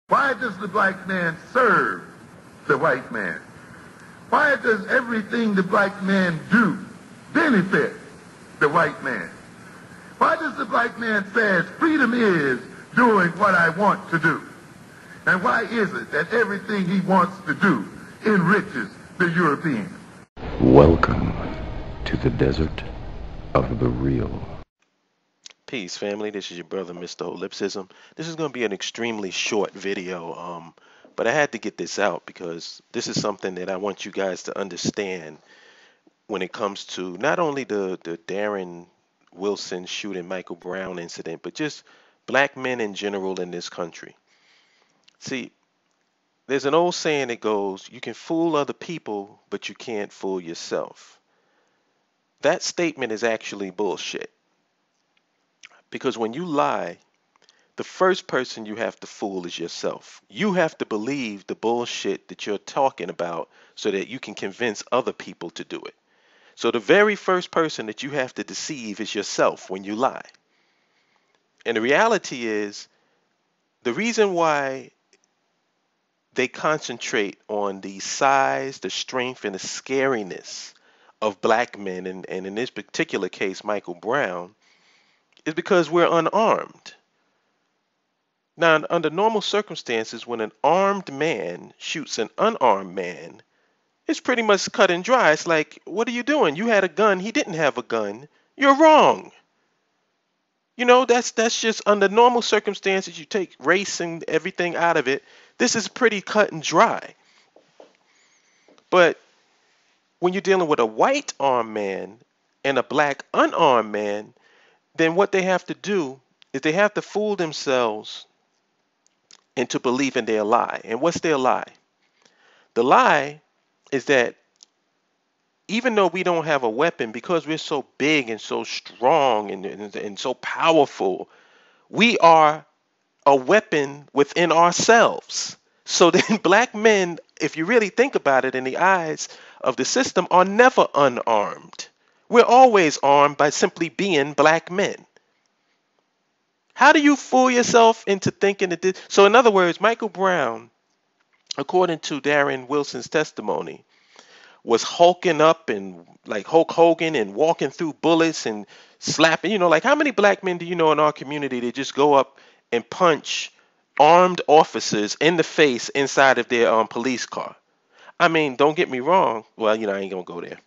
Why does the black man serve the white man? Why does everything the black man do benefit the white man? Why does the black man say freedom is doing what I want to do? And why is it that everything he wants to do enriches the European? Welcome to the desert of the real. Peace, family. This is your brother, Mr. Holipsism. This is going to be an extremely short video, but I had to get this out because this is something that I want you guys to understand when it comes to not only the Darren Wilson shooting Michael Brown incident, but just black men in general in this country. See, there's an old saying that goes, you can fool other people, but you can't fool yourself. That statement is actually bullshit. Because when you lie, the first person you have to fool is yourself. You have to believe the bullshit that you're talking about so that you can convince other people to do it. So the very first person that you have to deceive is yourself when you lie. And the reality is, the reason why they concentrate on the size, the strength, and the scariness of black men, and in this particular case, Michael Brown, is because we're unarmed. Now, under normal circumstances, when an armed man shoots an unarmed man, it's pretty much cut and dry. It's like, what are you doing? You had a gun. He didn't have a gun. You're wrong. You know, that's just under normal circumstances. You take race and everything out of it. This is pretty cut and dry. But when you're dealing with a white armed man and a black unarmed man, then what they have to do is they have to fool themselves into believing their lie. And what's their lie? The lie is that even though we don't have a weapon, because we're so big and so strong and so powerful, we are a weapon within ourselves. So then black men, if you really think about it, in the eyes of the system, are never unarmed. We're always armed by simply being black men. How do you fool yourself into thinking that this? So in other words, Michael Brown, according to Darren Wilson's testimony, was hulking up and like Hulk Hogan and walking through bullets and slapping. You know, like how many black men do you know in our community that just go up and punch armed officers in the face inside of their police car? I mean, don't get me wrong. Well, you know, I ain't gonna go there.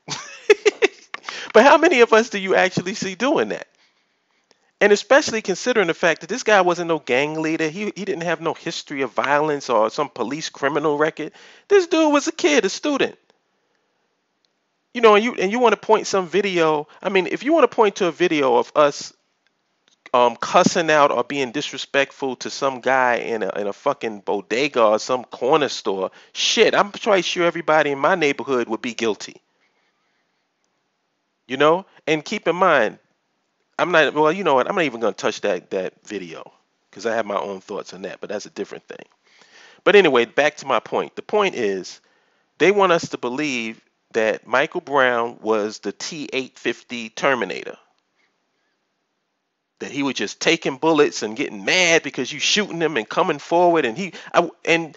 But how many of us do you actually see doing that? And especially considering the fact that this guy wasn't no gang leader. He didn't have no history of violence or some police criminal record. This dude was a kid, a student. You know, and you want to point some video. I mean, if you want to point to a video of us cussing out or being disrespectful to some guy in a fucking bodega or some corner store, shit, I'm pretty sure everybody in my neighborhood would be guilty. You know, and keep in mind, I'm not, well, you know what, I'm not even going to touch that video because I have my own thoughts on that, but that's a different thing. But anyway, back to my point. The point is, they want us to believe that Michael Brown was the T-850 Terminator. That he was just taking bullets and getting mad because you shooting him and coming forward. And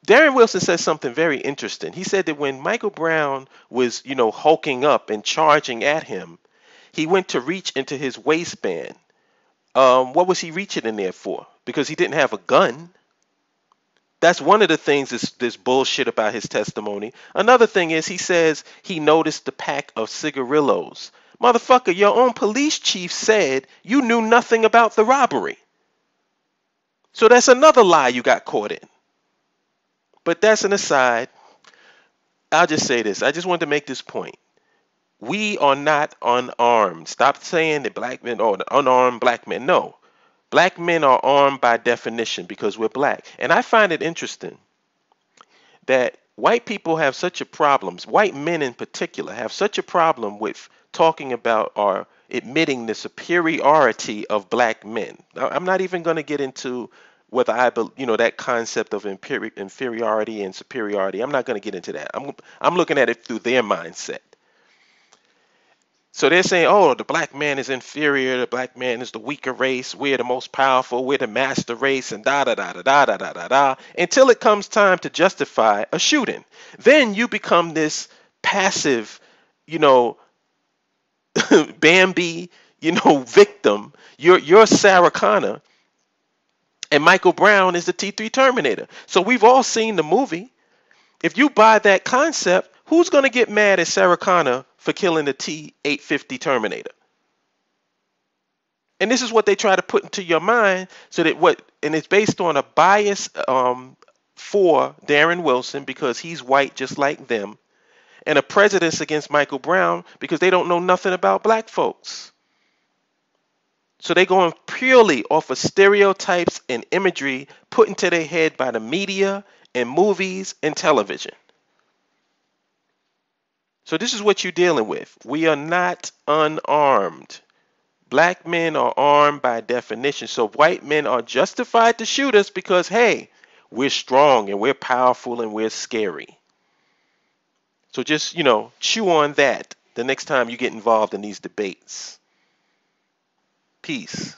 Darren Wilson said something very interesting. He said that when Michael Brown was, you know, hulking up and charging at him, he went to reach into his waistband. What was he reaching in there for? Because he didn't have a gun. That's one of the things this bullshit about his testimony. Another thing is he says he noticed the pack of cigarillos. Motherfucker, your own police chief said you knew nothing about the robbery. So that's another lie you got caught in. But that's an aside. I'll just say this. I just wanted to make this point. We are not unarmed. Stop saying that black men are unarmed black men. No. Black men are armed by definition because we're black. And I find it interesting that white people have such a problem, white men in particular, have such a problem with talking about or admitting the superiority of black men. Now, I'm not even going to get into whether that concept of inferiority and superiority. I'm not going to get into that. I'm looking at it through their mindset. So they're saying, oh, the black man is inferior, the black man is the weaker race, we're the most powerful, we're the master race, and da da da da da da da da da, until it comes time to justify a shooting. Then you become this passive, you know, Bambi, victim. You're Sarah Connor, and Michael Brown is the T3 Terminator. So we've all seen the movie. If you buy that concept, who's going to get mad at Sarah Connor for killing the T-850 Terminator? And this is what they try to put into your mind, so that and it's based on a bias for Darren Wilson because he's white just like them, and a prejudice against Michael Brown because they don't know nothing about black folks. So they're going purely off of stereotypes and imagery put into their head by the media and movies and television. So this is what you're dealing with. We are not unarmed. Black men are armed by definition. So white men are justified to shoot us because, hey, we're strong and we're powerful and we're scary. So just, chew on that the next time you get involved in these debates. Peace.